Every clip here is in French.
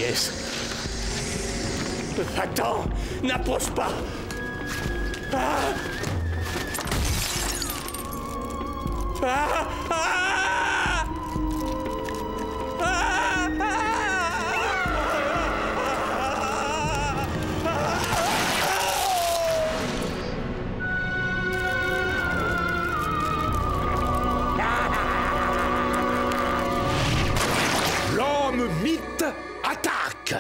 pièce. Attends, n'approche pas. Ah ah ah L'homme mythe attaque.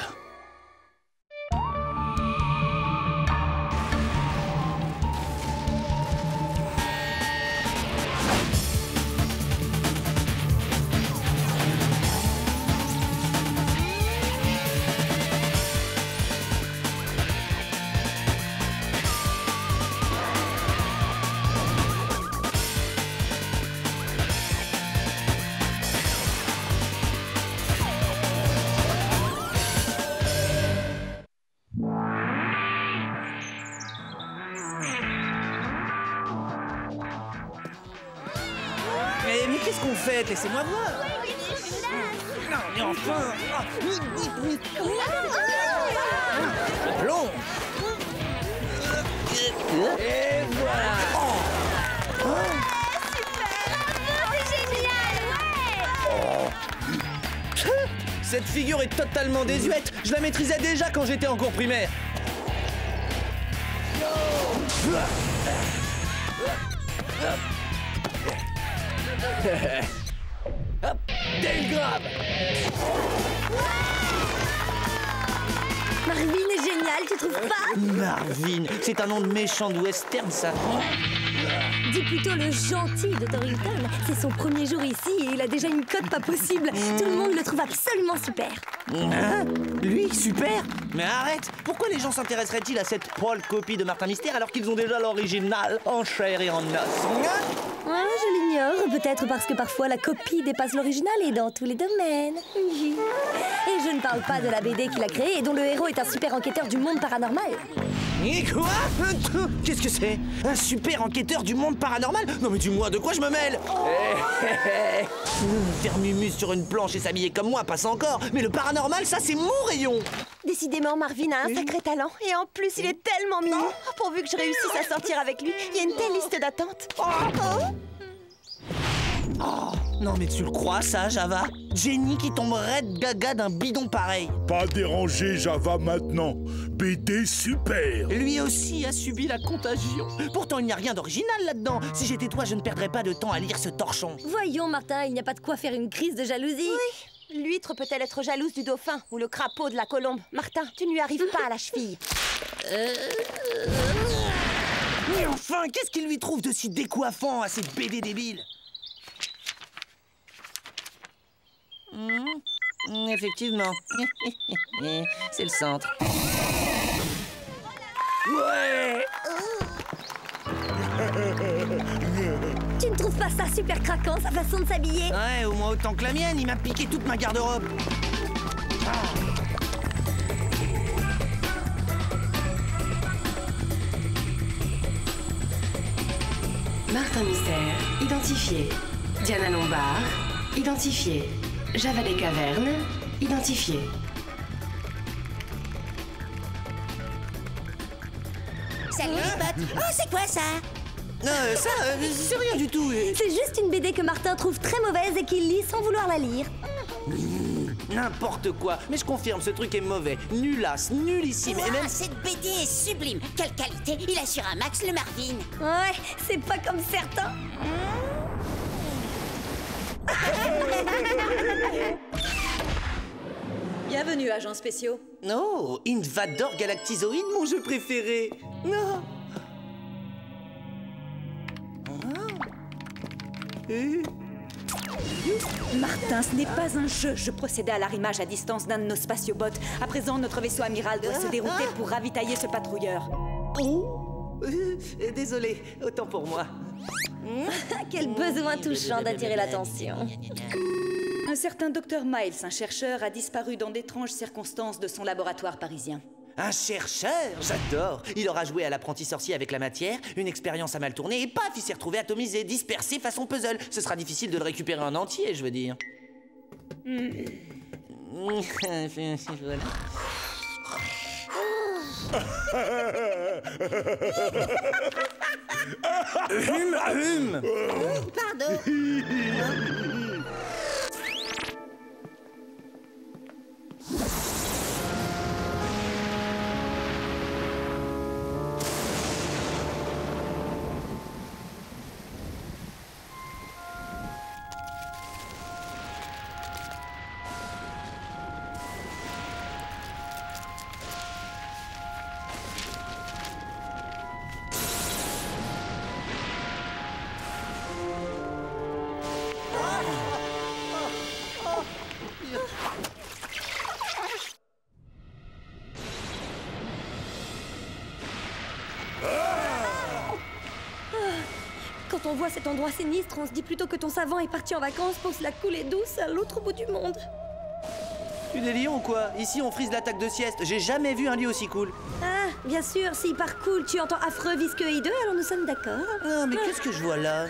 Mais qu'est-ce qu'on fait? Laissez-moi voir. Non, mais enfin. Plomb. Et voilà. Cette figure est totalement désuète. Je la maîtrisais déjà quand j'étais en cours primaire. Hop, Dale grab. Marvin est génial, tu trouves pas? Marvin, c'est un nom de méchant de western, ça. Dis plutôt le gentil de Torrington. C'est son premier jour ici et il a déjà une cote pas possible. Tout le monde le trouve absolument super. Hein? Lui, super? Mais arrête! Pourquoi les gens s'intéresseraient-ils à cette pâle copie de Martin Mystère alors qu'ils ont déjà l'original en chair et en os? Ah, je l'ignore. Peut-être parce que parfois la copie dépasse l'original et dans tous les domaines. Et je ne parle pas de la BD qu'il a créée et dont le héros est un super enquêteur du monde paranormal. Et quoi? Qu'est-ce que c'est? Un super enquêteur du monde paranormal? Non mais dis-moi, de quoi je me mêle? Faire mumu sur une planche et s'habiller comme moi passe encore, mais le paranormal, ça c'est mon rayon! Décidément, Marvin a un sacré talent. Et en plus, il est tellement mignon. Pourvu que je réussisse à sortir avec lui, il y a une telle liste d'attente. Oh, non mais tu le crois ça, Java? Jenny qui tomberait de gaga d'un bidon pareil. Pas déranger Java maintenant. BD super. Lui aussi a subi la contagion. Pourtant, il n'y a rien d'original là-dedans. Si j'étais toi, je ne perdrais pas de temps à lire ce torchon. Voyons, Martin, il n'y a pas de quoi faire une crise de jalousie. Oui, l'huître peut-elle être jalouse du dauphin ou le crapaud de la colombe? Martin, tu ne lui arrives pas à la cheville. Mais enfin, qu'est-ce qu'il lui trouve de si décoiffant à cette BD débile? Effectivement. C'est le centre. Ouais. Tu ne trouves pas ça super craquant, sa façon de s'habiller? Ouais, au moins autant que la mienne. Il m'a piqué toute ma garde-robe. Martin Mystère, identifié. Diana Lombard, identifié. Java des Cavernes, identifié. Salut les potes. Oh, c'est quoi ça? C'est rien du tout. C'est juste une BD que Martin trouve très mauvaise et qu'il lit sans vouloir la lire. N'importe quoi. Mais je confirme, ce truc est mauvais. Nulasse, nullissime. Wow, Et même... cette BD est sublime. Quelle qualité. Il assure un max le Marvin. Ouais, c'est pas comme certains. Bienvenue, agents spéciaux. Oh, Invador Galactizoïde, mon jeu préféré. Non. Martin, ce n'est pas un jeu. Je procédais à l'arrimage à distance d'un de nos spatiobots. À présent, notre vaisseau amiral doit se dérouter pour ravitailler ce patrouilleur. Oh. Désolé, autant pour moi. Quel besoin touchant d'attirer l'attention. Un certain docteur Miles, un chercheur, a disparu dans d'étranges circonstances de son laboratoire parisien. Un chercheur? J'adore. Il aura joué à l'apprenti sorcier avec la matière, une expérience a mal tourné et paf, il s'est retrouvé atomisé, dispersé façon puzzle. Ce sera difficile de le récupérer en entier, je veux dire. Voilà. Pardon. Quand on voit cet endroit sinistre, on se dit plutôt que ton savant est parti en vacances pour se la couler douce à l'autre bout du monde. Tu délires ou quoi? Ici, on frise l'attaque de sieste. J'ai jamais vu un lieu aussi cool. Ah, bien sûr, s'il part cool, tu entends affreux, visqueux et hideux, alors nous sommes d'accord. Ah, mais qu'est-ce que je vois là?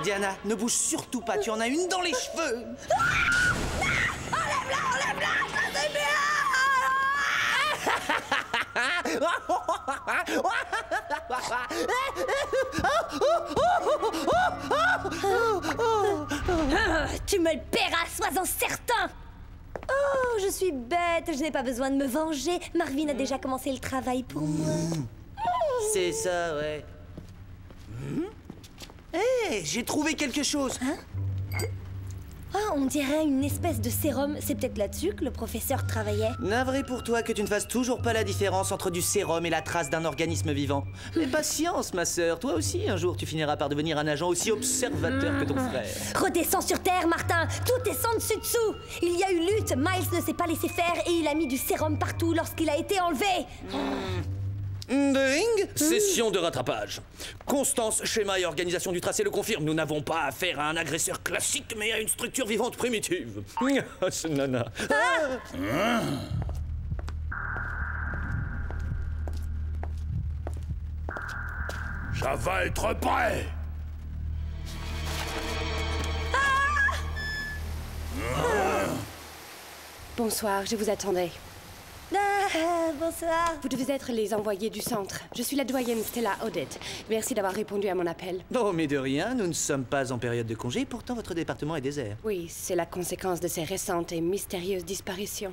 Diana, ne bouge surtout pas, tu en as une dans les cheveux. Tu me le paieras, sois-en certain. Oh, je suis bête, je n'ai pas besoin de me venger. Marvin a déjà commencé le travail pour moi. C'est ça, ouais. Hé, j'ai trouvé quelque chose. Ah, on dirait une espèce de sérum. C'est peut-être là-dessus que le professeur travaillait. Navré pour toi que tu ne fasses toujours pas la différence entre du sérum et la trace d'un organisme vivant. Mais patience, ma sœur. Toi aussi, un jour, tu finiras par devenir un agent aussi observateur que ton frère. Redescends sur Terre, Martin. Tout est sans dessus-dessous. Il y a eu lutte. Miles ne s'est pas laissé faire et il a mis du sérum partout lorsqu'il a été enlevé. Ding, session de rattrapage. Constance, schéma et organisation du tracé le confirment. Nous n'avons pas affaire à un agresseur classique, mais à une structure vivante primitive. Ah, ce nana. Ça va être prêt. Bonsoir, je vous attendais. Ah, bonsoir. Vous devez être les envoyés du centre. Je suis la doyenne Stella Odette. Merci d'avoir répondu à mon appel. Oh, mais de rien, nous ne sommes pas en période de congé, pourtant votre département est désert. Oui, c'est la conséquence de ces récentes et mystérieuses disparitions.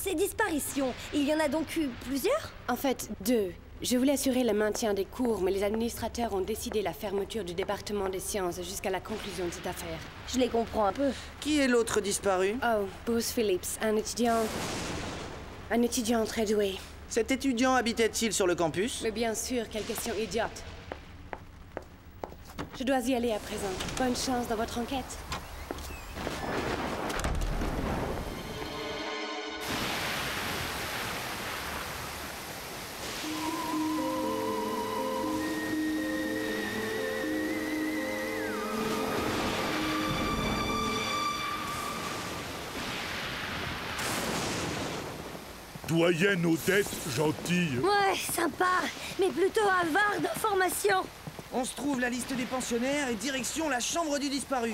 Ces disparitions, il y en a donc eu plusieurs? En fait, 2. Je voulais assurer le maintien des cours, mais les administrateurs ont décidé la fermeture du département des sciences jusqu'à la conclusion de cette affaire. Je les comprends un peu. Qui est l'autre disparu? Oh, Bruce Phillips, un étudiant très doué. Cet étudiant habitait-il sur le campus? Mais bien sûr, quelle question idiote. Je dois y aller à présent. Bonne chance dans votre enquête. Doyenne Odette, gentille. Ouais, sympa, mais plutôt avare d'informations. On se trouve la liste des pensionnaires et direction la chambre du disparu.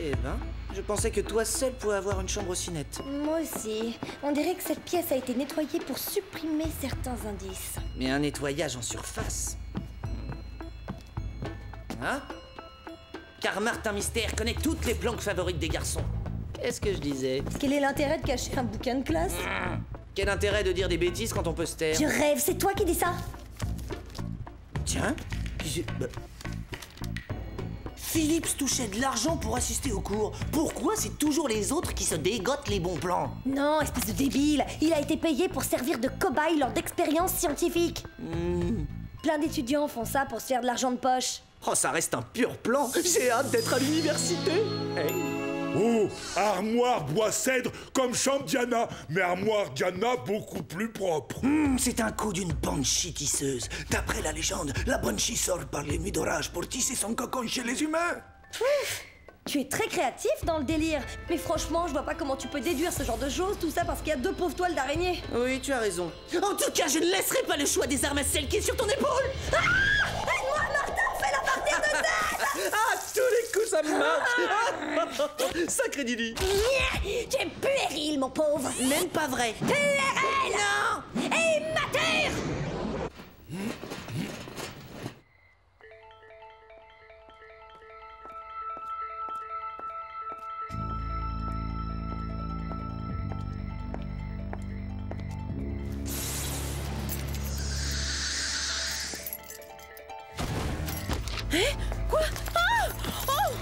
Eh ben, je pensais que toi seul pouvais avoir une chambre aussi nette. Moi aussi. On dirait que cette pièce a été nettoyée pour supprimer certains indices. Mais un nettoyage en surface. Hein? Car Martin Mystère connaît toutes les planques favorites des garçons. Qu'est-ce que je disais? Quel est l'intérêt de cacher un bouquin de classe? Quel intérêt de dire des bêtises quand on peut se taire? Je rêve, c'est toi qui dis ça? Tiens, Phillips touchait de l'argent pour assister aux cours. Pourquoi c'est toujours les autres qui se dégotent les bons plans? Non, espèce de débile. Il a été payé pour servir de cobaye lors d'expériences scientifiques. Plein d'étudiants font ça pour se faire de l'argent de poche. Oh, ça reste un pur plan. J'ai hâte d'être à l'université. Hey. Oh, armoire bois cèdre comme chambre Diana, mais armoire Diana beaucoup plus propre. C'est un coup d'une banshee tisseuse. D'après la légende, la banshee sort par les nuits d'orage pour tisser son cocon chez les humains. Tu es très créatif dans le délire. Mais franchement, je vois pas comment tu peux déduire ce genre de choses, tout ça parce qu'il y a 2 pauvres toiles d'araignée. Oui, tu as raison. En tout cas, je ne laisserai pas le choix des armes à celle qui est sur ton épaule. Aide-moi, Martin, fais-la partir de tête. Ah, tous les coups, ça marche. Sacré Didi. Tu es puéril, mon pauvre. Même pas vrai. Puéril. Non. Et immature. Quoi? Ah! Oh!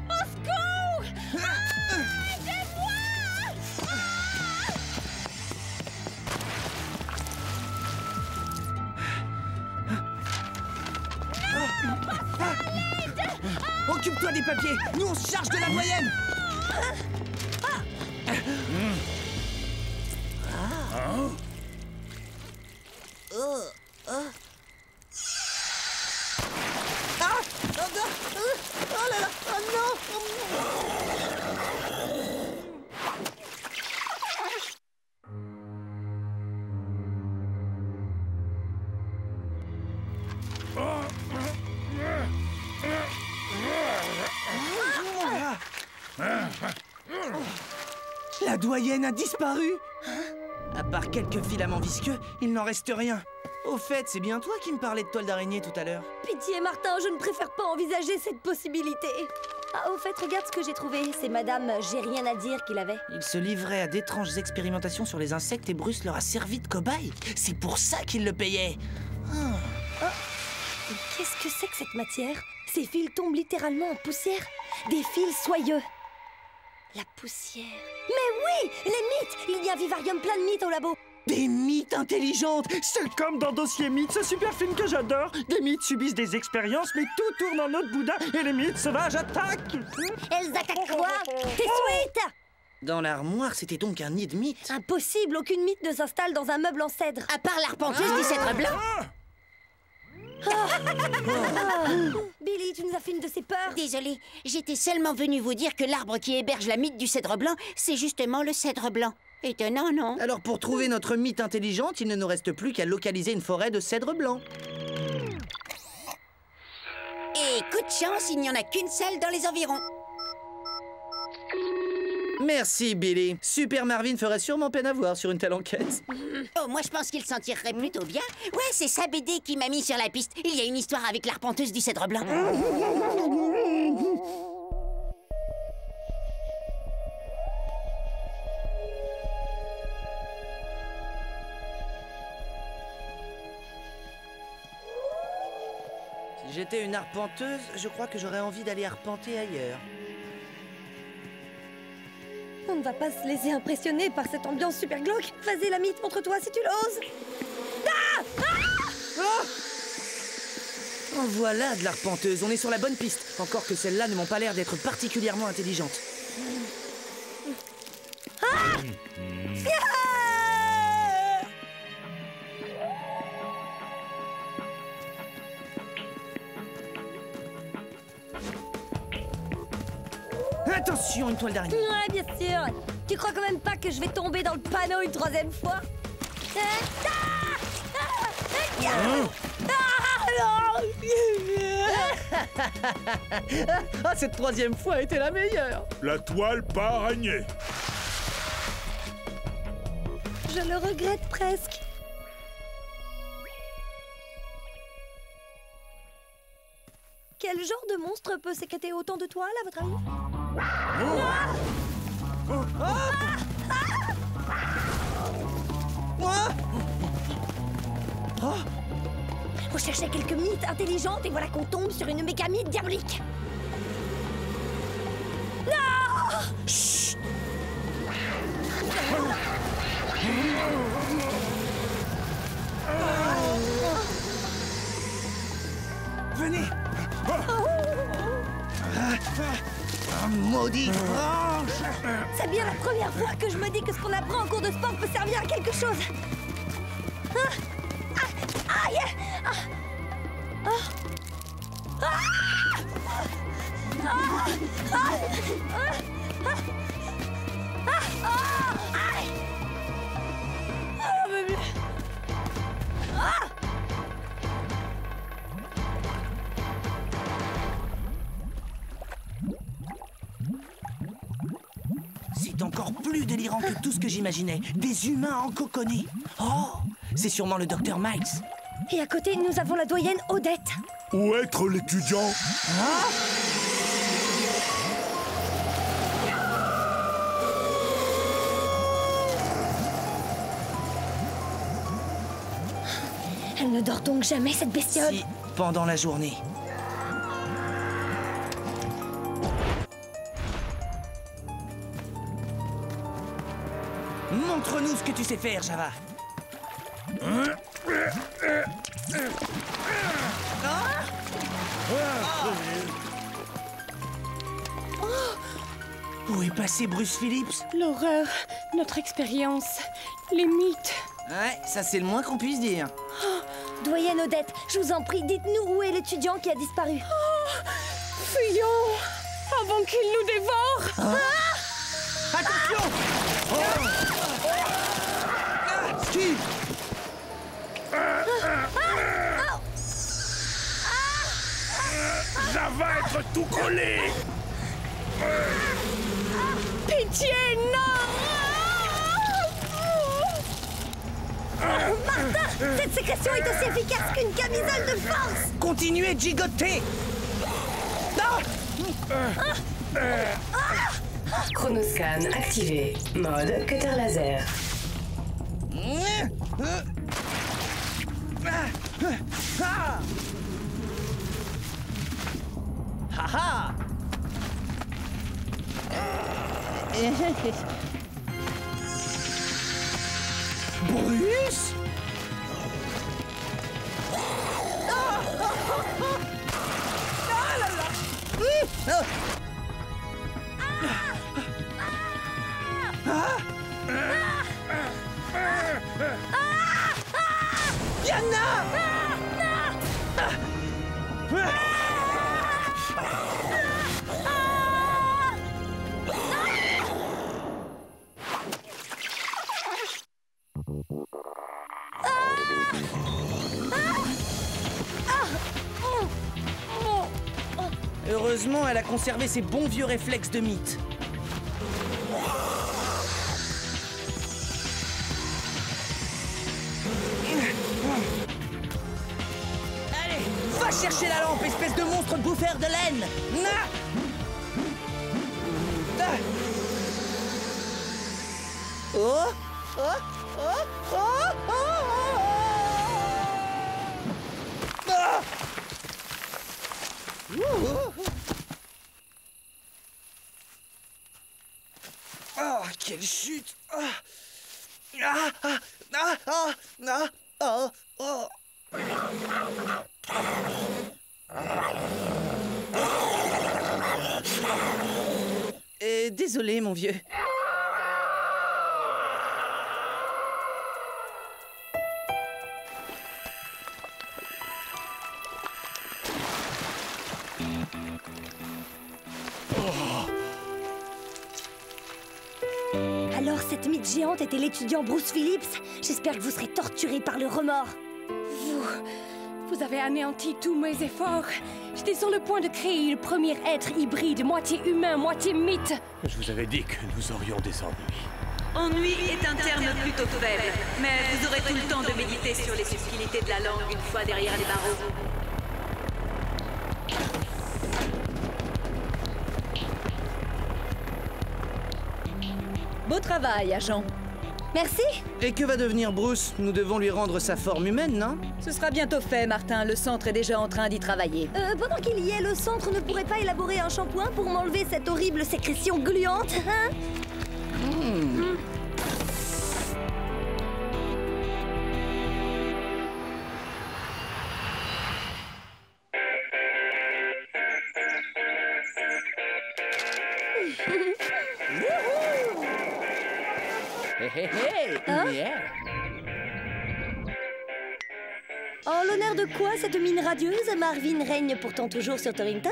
Au secours! Aidez-moi! Occupe-toi des papiers. Nous, on se charge de la moyenne. Oh là là! Oh non! La doyenne a disparu. À part quelques filaments visqueux, il n'en reste rien. Au fait, c'est bien toi qui me parlais de toile d'araignée tout à l'heure. Pitié, Martin, je ne préfère pas envisager cette possibilité. Ah, au fait, regarde ce que j'ai trouvé. C'est Madame J'ai rien à dire qui l'avait. Il se livrait à d'étranges expérimentations sur les insectes et Bruce leur a servi de cobaye. C'est pour ça qu'il le payait. Et qu'est-ce que c'est que cette matière? Ces fils tombent littéralement en poussière. Des fils soyeux. La poussière. Mais oui, les mythes. Il y a un vivarium plein de mythes au labo. Des mythes intelligentes. C'est comme dans Dossier Mythes, ce super film que j'adore. Des mythes subissent des expériences, mais tout tourne en autre boudin et les mythes sauvages attaquent. Elles attaquent quoi? Tes sweats. Dans l'armoire, c'était donc un nid de mythes. Impossible, aucune mythe ne s'installe dans un meuble en cèdre. À part l'arpenteuse du cèdre blanc. Billy, tu nous as fait une de ces peurs. Désolée, j'étais seulement venue vous dire que l'arbre qui héberge la mythe du cèdre blanc, c'est justement le cèdre blanc. Étonnant, non? Alors pour trouver notre mythe intelligente, il ne nous reste plus qu'à localiser une forêt de cèdre blanc. Et coup de chance, il n'y en a qu'une seule dans les environs. Merci, Billy. Super Marvin ferait sûrement peine à voir sur une telle enquête. Oh, moi je pense qu'il s'en tirerait plutôt bien. Ouais, c'est sa BD qui m'a mis sur la piste. Il y a une histoire avec l'arpenteuse du cèdre blanc. Si j'étais une arpenteuse, je crois que j'aurais envie d'aller arpenter ailleurs. On ne va pas se laisser impressionner par cette ambiance super glauque. Vas-y, la mythe, montre-toi si tu l'oses. En voilà de l'arpenteuse, on est sur la bonne piste. Encore que celles-là ne m'ont pas l'air d'être particulièrement intelligentes. Attention, une toile d'araignée. Ouais, bien sûr. Tu crois quand même pas que je vais tomber dans le panneau une 3e fois? Ah, cette 3e fois a été la meilleure. La toile pas araignée. Je le regrette presque. Quel genre de monstre peut sécréter autant de toiles, à votre avis? On cherchait quelques mythes intelligentes et voilà qu'on tombe sur une méga mythe diabolique. Non! Chut! Venez. Maudit frange. C'est bien la première fois que je me dis que ce qu'on apprend en cours de sport peut servir à quelque chose. Aïe. C'est encore plus délirant que tout ce que j'imaginais. Des humains encoconnés. Oh, c'est sûrement le docteur Miles. Et à côté, nous avons la doyenne Odette. Où être l'étudiant? Elle ne dort donc jamais, cette bestiole? Si, pendant la journée. Montre-nous ce que tu sais faire, Java. Où est passé Bruce Phillips? L'horreur, notre expérience, les mythes. Ouais, ça c'est le moins qu'on puisse dire. Doyenne Odette, je vous en prie, dites-nous où est l'étudiant qui a disparu. Fuyons avant qu'il nous dévore. Attention! Steve! Ça va être tout collé. Pitié, non! Martin, cette sécrétion est aussi efficace qu'une camisole de force. Continuez de gigoter! Chronoscan activé. Mode cutter laser. Haha! Bruce? Diana! Heureusement, elle a conservé ses bons vieux réflexes de mythe. Allez, va chercher la lampe, espèce de monstre bouffeur de laine! Oh! Oh! Oh! Oh! Oh, quelle chute! Désolé, mon vieux. Alors, cette mythe géante était l'étudiant Bruce Phillips. J'espère que vous serez torturé par le remords. Vous avez anéanti tous mes efforts. J'étais sur le point de créer le premier être hybride, moitié humain, moitié mythe. Je vous avais dit que nous aurions des ennuis. Ennui est un terme plutôt faible, mais vous aurez tout le temps de méditer sur les subtilités de la langue une fois derrière les barreaux. Beau travail, agent. Merci. Et que va devenir Bruce? Nous devons lui rendre sa forme humaine, non? Ce sera bientôt fait, Martin. Le centre est déjà en train d'y travailler. Pendant qu'il y est, le centre ne pourrait pas élaborer un shampoing pour m'enlever cette horrible sécrétion gluante, hein? En l'honneur de quoi cette mine radieuse? Marvin règne pourtant toujours sur Torrington.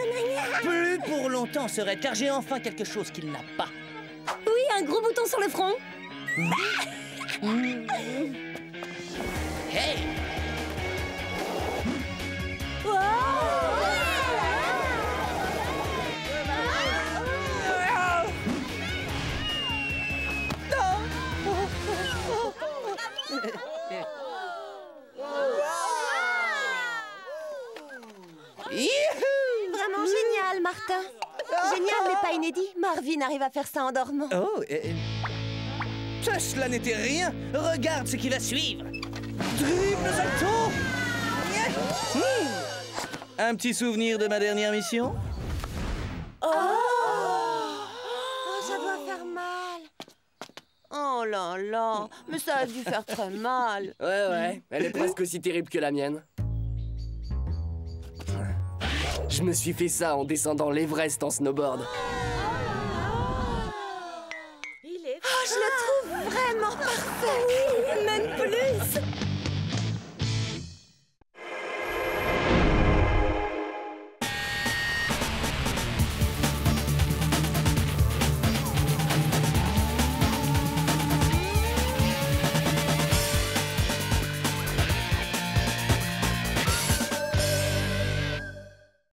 Plus pour longtemps, Sœurette, car j'ai enfin quelque chose qu'il n'a pas. Oui, un gros bouton sur le front. Hey! Vraiment génial, Martin. Génial, mais pas inédit. Marvin arrive à faire ça en dormant. Oh, cela n'était rien. Regarde ce qui va suivre. Dribble salto. Un petit souvenir de ma dernière mission? Oh, ça doit faire mal. Oh là là, mais ça a dû faire très mal. Ouais, elle est presque aussi terrible que la mienne. Je me suis fait ça en descendant l'Everest en snowboard. Je le trouve vraiment parfait. Même plus.